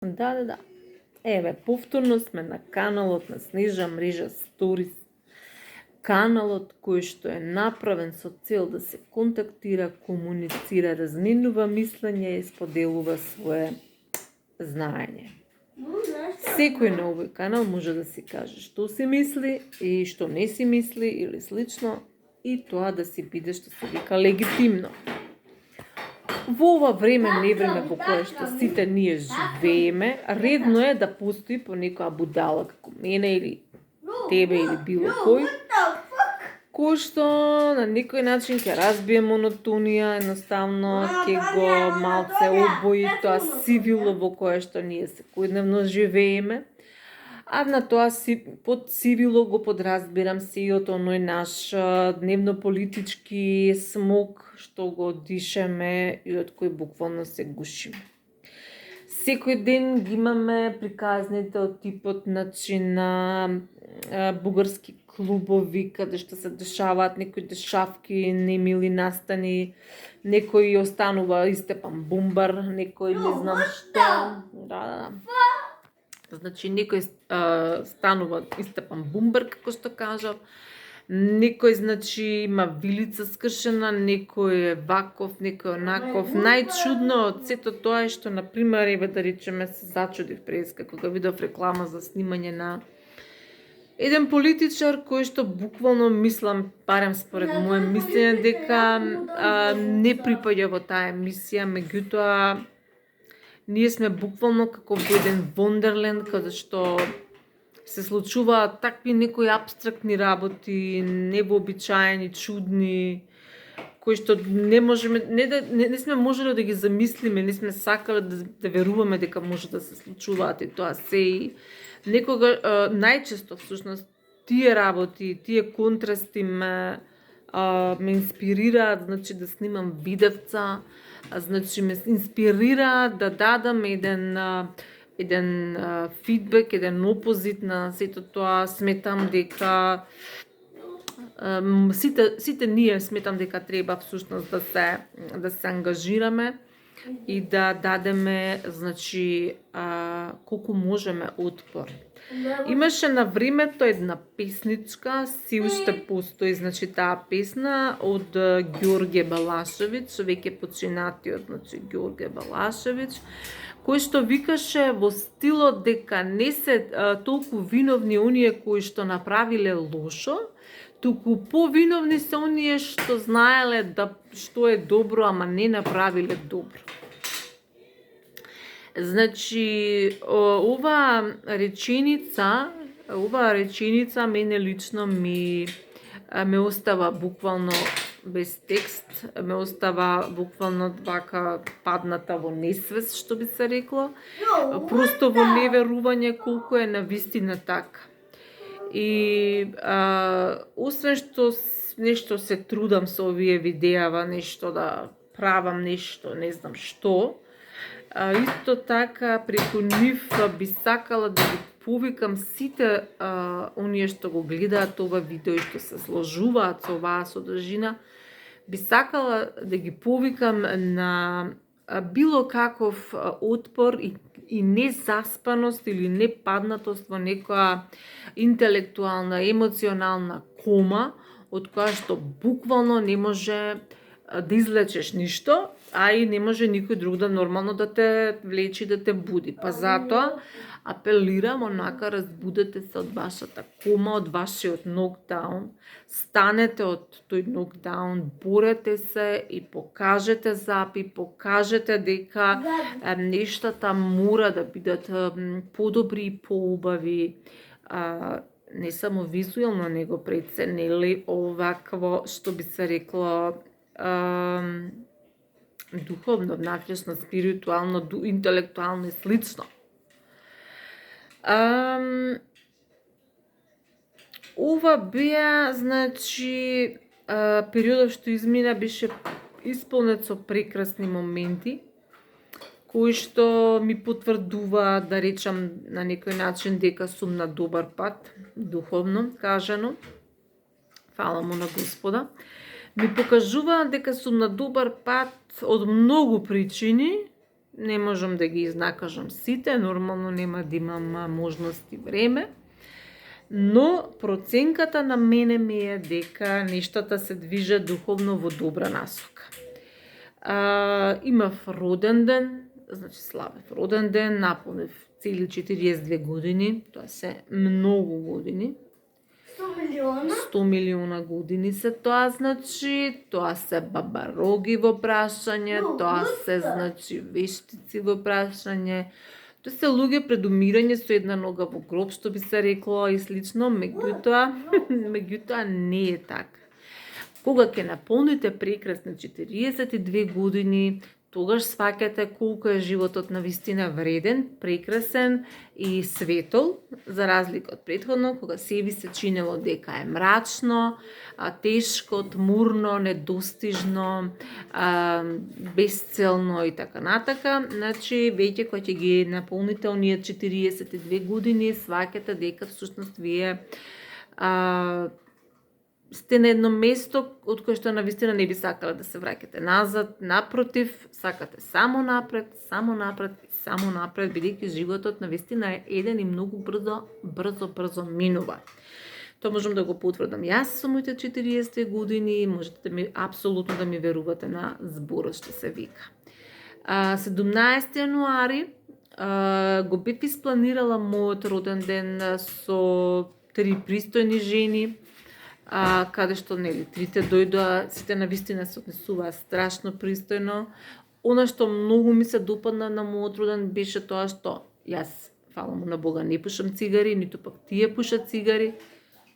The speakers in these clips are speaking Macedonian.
Да. Еве, повторно сме на каналот на Снежа мрежа Сторис. Каналот кој што е направен со цел да се контактира, комуницира, разменува мислење и споделува свое знаење. Секој на овој канал може да си каже што си мисли и што не си мисли или слично, и тоа да си биде што се вика легитимно. Во ова невреме во кое што сите ние живееме, редно е да постои по некоја будала како мене или тебе или било кој, кој што на некој начин ќе разбие монотонија, едноставно ќе го малце обои тоа сивило во кое што ние секојдневно живееме. А на тоа под сивило го подразбирам сиот оној наш дневно политички смог што го дишеме и од кој буквално се гушиме. Секој ден ги имаме приказните од типот на бугарски клубови каде што се дешаваат некои дешавки, немили настани, некој останува Истепан Бумбар, некој не знам што. Да. Значи, некој станува Истепан Бумбар, како што кажав, некој, значи, има вилица скршена, некој е ваков, некој онаков. Најчудно од сето тоа е што, например, еве да речеме, се зачудив преска кога видов реклама за снимање на еден политичар кој што буквално мислам, барем според моје мислење, дека не припаѓа во таа емисија, меѓутоа ние сме буквално како во еден вондерленд каде што се случуваат такви некои апстрактни работи, невообичаени, чудни, кои што не можеме, не сме можеле да ги замислиме, не сме сакале да веруваме дека може да се случуваат, и тоа се и некога најчесто всушност тие работи, тие контрасти ме инспирираат, значи да снимам видевца, значи ме инспирираат да дадам еден фидбек, еден опозит на сето тоа. Сметам дека сите ние сметам дека треба всушност да се ангажираме и да дадеме, значи, колку можеме отпор. Имаше на времето една песничка, си уште постои, значи таа песна од Ѓорѓе Балашевиќ, веќе починатиот, значи Ѓорѓе Балашевиќ, кој што викаше во стилот дека не се толку виновни оние кои што направиле лошо, туку повиновни се оние што знаеле што е добро, ама не направиле добро. Значи, оваа реченица мене лично ме остава буквално без текст, ме остава буквално вака падната во несвест, што би се рекло, просто во неверување колку е навистина така. И освен што нешто се трудам со овие видеава, нешто да правам, нешто не знам што, исто така преку нив би сакала да ги повикам сите оние што го гледаат ова видео и што се сложуваат со оваа содржина, би сакала да ги повикам на било каков отпор и незаспаност или непаднатост во некоја интелектуална, емоционална кома, од која што буквално не може да излечеш ништо, а и не може никој друг да нормално да те влечи, да те буди. Па затоа апелирам, онака разбудете се од вашата кома, од вашиот нокдаун, станете од тој нокдаун, борете се и покажете запи, покажете дека нештата мора да бидат подобри и поубави, не само визуелно, него пред се, нели овакво, што би се рекло, духовно, внатрешно, спиритуално, интелектуално и слично. Ова беа, значи, периодот што измина беше исполнет со прекрасни моменти, кои што ми потврдува, да речам на некој начин, дека сум на добар пат, духовно кажано. Фала му на Господа. Ми покажува дека сум на добар пат од многу причини, не можам да ги изнакажам сите, нормално нема да имам можност и време, но проценката на мене ми е дека нештата се движат духовно во добра насока. Имав роден ден, значи славев роден ден, наполнив цели 42 години, тоа се многу години. 100 милиона години се тоа, значи, тоа се бабароги во прашање, тоа се, значи, вештици во прашање, тоа се луѓе пред умирање со една нога во гроб, што би се рекло и слично, меѓутоа не е така. Кога ќе наполните прекрасни 42 години, тогаш сваќате колку е животот навистина вреден, прекрасен и светол, за разлика од претходно, кога себе се чинело дека е мрачно, тешко, тмурно, недостижно, безцелно и така натака. Значи, веќе кога ќе ги наполните оние 42 години, сваќате дека всушност вие сте на едно место од кое што навистина не би сакале да се враќате назад, напротив, сакате само напред, бидејќи животот навистина е еден и многу брзо минува. Тоа можам да го потврдам јас со моите 40 години, можете да ми апсолутно да ми верувате на зборот што се вика. 17 јануари го бев испланирала мојот роден ден со 3 пристојни жени, каде што нели трите дојдоа, сите навистина се однесуваа страшно пристојно. Она што многу ми се допадна на мојот роден беше тоа што јас, фала му на Бога, не пушам цигари, ниту пак тие пушат цигари,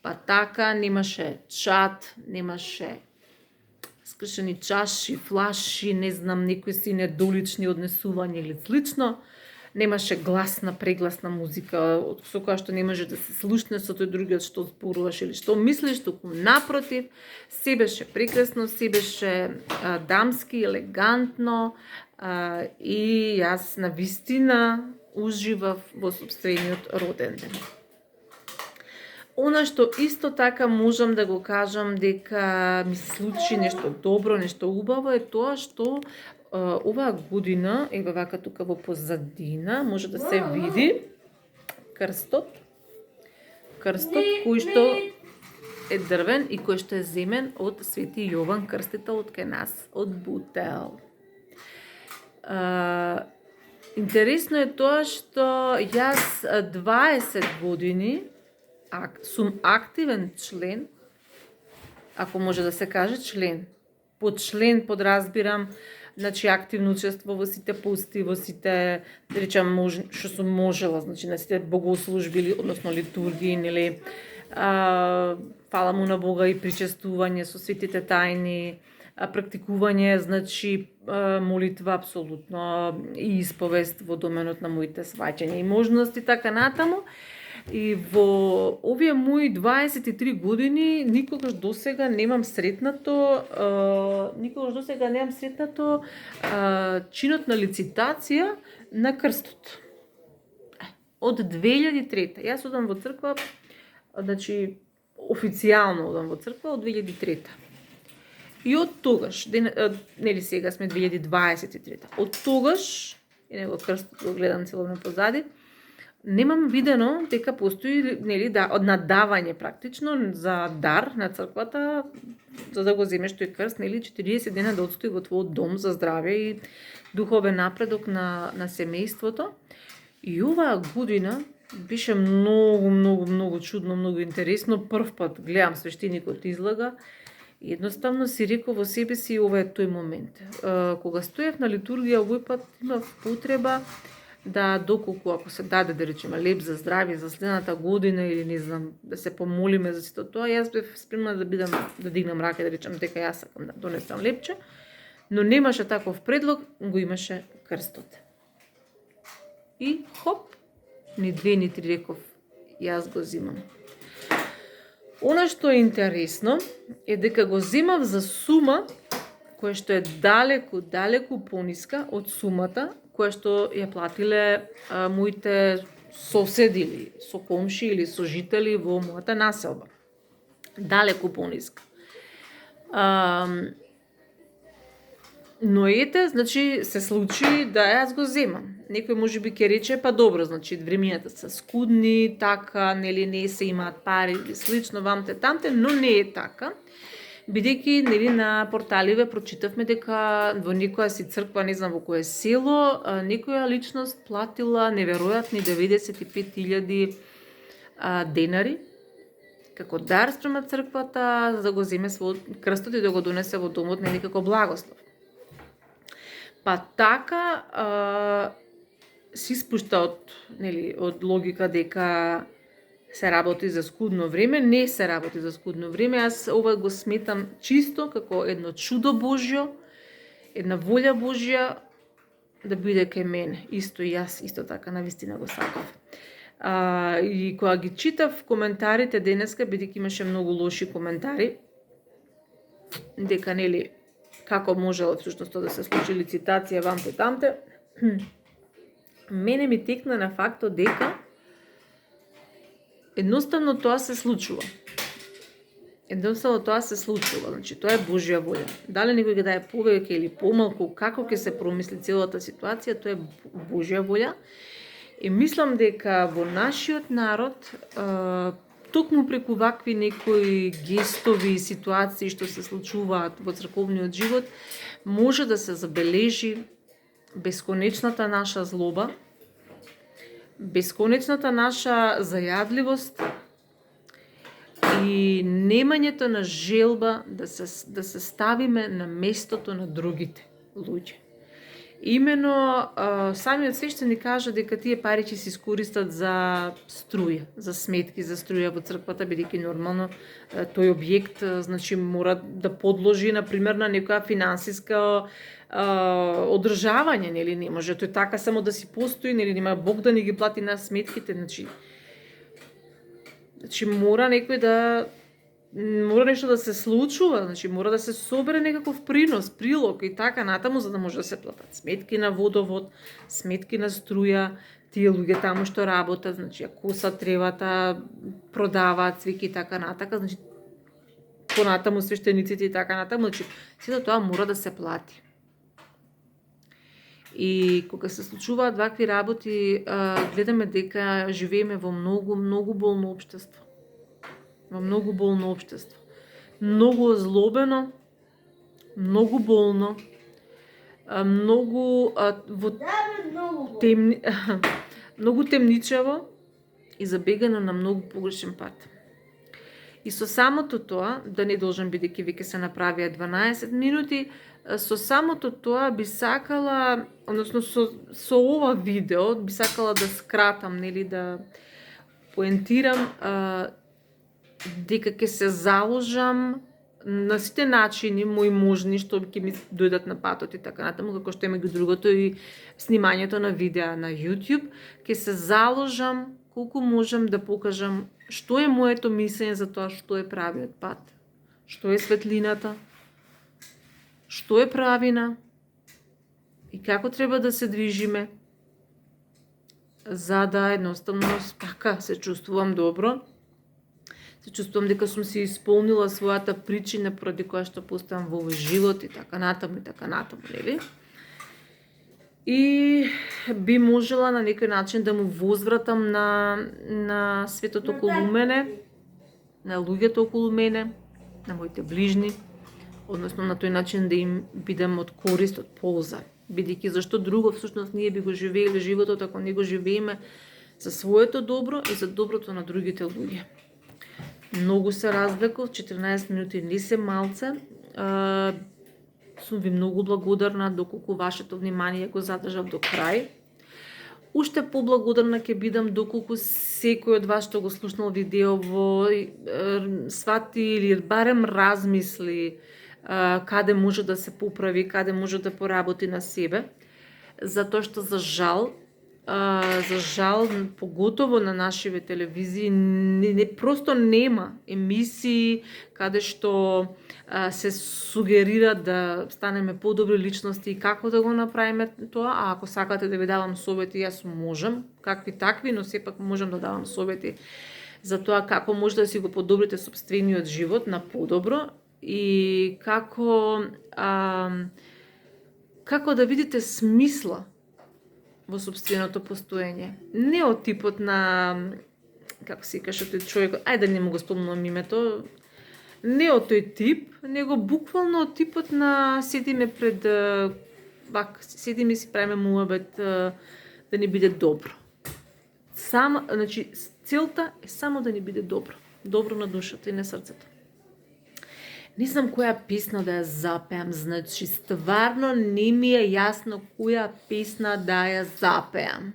па така немаше чат, немаше скршени чаши, флаши, не знам, некои си недолични однесувања или слично. Немаше гласна, прегласна музика, со која што не може да се слушне со тој другиот што зборуваш или што мислиш, туку напротив, се беше прекрасно, се беше дамски, елегантно и јас навистина уживав во сопствениот роден ден. Она што исто така можам да го кажам дека ми се случи нешто добро, нешто убаво е тоа што оваа година, еве вака тука во позадина, може да се види крстот кој што е дрвен и кој што е земен од Свети Јован Крстител од кај нас, од Бутел. Интересно е тоа што јас 20 години сум активен член, ако може да се каже член. Под член подразбирам, значи активно учество во сите пости, во сите, да речам, што сум можела, значи на сите богослужби, односно литургии, нели, фала му на Бога и причестување со светите тајни, практикување, значи молитва апсолутно и исповест во доменот на моите сваќања и можности, така натаму. И во овие мои 23 години никогаш досега немам сретнато чинот на лицитација на крстот. Од 2003. Јас одам во црква, значи официјално одам во црква од 2003. И од тогаш, нели сега сме 2023. Од тогаш, и него крстот го гледам целосно позади, немам видено дека постои, нели, надавање практично за дар на црквата, за да го земеш тој крст, нели, 40 дена да отстои во твојот дом за здравје и духовен напредок на семејството. И оваа година беше многу чудно, многу интересно. Прв пат гледам свештеникот излага и едноставно си реков во себе си, ова е тој момент. Кога стоев на литургија овој пат имав потреба да, доколку ако се даде, да речеме, леп за здравје за следната година или не знам, да се помолиме за сето тоа, јас бев спремна да дигнам рака, да речем дека јас сакам да донесам лепче, но немаше таков предлог, го имаше крстот. И хоп, ни две, ни три реков, јас го зимам. Она што е интересно е дека го земав за сума која што е далеку пониска од сумата која што ја платиле моите соседи или сокомши или сожители во мојата населба. Далеку пониска. Но ете, значи се случи да јас го земам. Некој можеби ќе рече, па добро, значи времињата се скудни, така, нели не се имаат пари или слично, вамте тамте, но не е така. Бидејќи нели на порталиве прочитавме дека во некоја си црква, не знам во кое село, некоја личност платила неверојатни 95.000 денари како дар спрема црквата, за да го земе својот крстот и да го донесе во домот нели како благослов. Па така си спушта од логика дека се работи за скудно време, не се работи за скудно време. Јас ова го сметам чисто како едно чудо Божјо, една волја Божја да биде кај мене. Исто и јас, исто така, навистина го сакав. И кога ги читав коментарите денеска, бидејќи имаше многу лоши коментари, дека нели како можело всушност да се случи лицитација вамте тамте, мене ми текна на фактот дека едноставно тоа се случува. Значи тоа е Божја волја. Дали некој ќе даде повеќе или помалку, како ќе се промисли целата ситуација, тоа е Божја волја. И мислам дека во нашиот народ, токму преку вакви некои гестови и ситуации што се случуваат во црковниот живот, може да се забележи бесконечната наша злоба, бесконечната наша зајадливост и немањето на желба да се ставиме на местото на другите луѓе. Имено, самиот свештеник кажа дека тие пари ќе се искористат за струја, за сметки за струја во црквата, бидејќи нормално тој објект значи мора да подложи например на некоја финансиска одржавање, нели не може тој така само да си постои, нели нема Бог да ни ги плати на сметките, значи мора некој мора нешто да се случува, значи мора да се собере некаков принос, прилог и така натаму за да може да се платат сметки на водовод, сметки на струја, тие луѓе таму што работат, значи косат тревата, продаваат цвеќе и така натака, значи понатаму свештениците и така натаму, значи сето тоа мора да се плати. И кога се случуваат вакви работи, гледаме дека живееме во многу болно општество. Во многу болно општество. Многу озлобено, многу болно, многу многу темничаво и забегано на многу погрешен пат. И со самото тоа, да не должам бидејќи веќе се направија 12 минути, со самото тоа би сакала, односно со ова видео би сакала да скратам, нели да поентирам дека ќе се заложам на сите начини мои можни што ќе ми дојдат на патот и така натаму, како што е меѓу другото и снимањето на видеа на YouTube, ќе се заложам колку можам да покажам што е моето мислење за тоа што е правиот пат, што е светлината, што е правина и како треба да се движиме за да едноставно така се чувствувам добро. Се чувствувам дека сум си исполнила својата причина поради која што постојам во овој живот и така натаму, нели? И би можела на некој начин да му возвратам на светот околу мене, на луѓето околу мене, на моите ближни, односно на тој начин да им бидам од корист, од полза. Бидејќи зашто друго всушност ние би го живееле животот ако не го живееме за своето добро и за доброто на другите луѓе. Многу се развлеков, 14 минути не се малце. Сум ви многу благодарна доколку вашето внимание го задржав до крај. Уште поблагодарна ќе бидам доколку секој од вас што го слушнал видеово свати или барем размисли каде може да се поправи, каде може да поработи на себе, затоа што за жал, поготово на нашиве телевизии, просто нема емисии каде што се сугерира да станеме подобри личности и како да го направиме тоа, а ако сакате да ви давам совети, јас можам, какви такви, но сепак можам да давам совети за тоа како може да си го подобрите сопствениот живот на подобро и како како да видите смисла во собственото постоење. Не од типот на, како се каже тој човек, ајде да не му го спомнувам името, не од тој тип, него буквално од типот на седиме пред седиме и си правиме муабет да ни биде добро. Значи, целта е само да ни биде добро. Добро на душата и на срцето. Не знам која песна да ја запеам, значи стварно не ми е јасно која песна да ја запеам.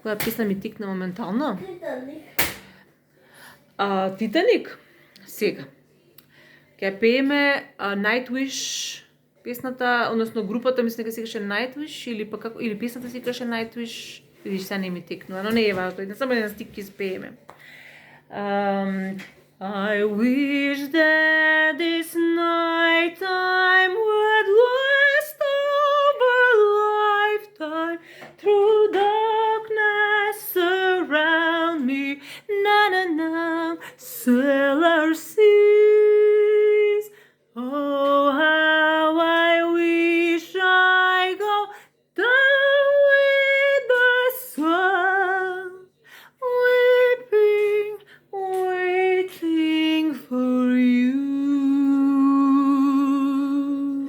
Која песна ми тикна моментално? Титаник? Сега. Ќе пееме Nightwish песната, односно групата мислам дека се каже Nightwish или па како или песната се каже Nightwish, видиш се не ми текнува, но не е важно, не само еден стик ќе спееме. I wish that this night time would last over lifetime, through darkness surround me,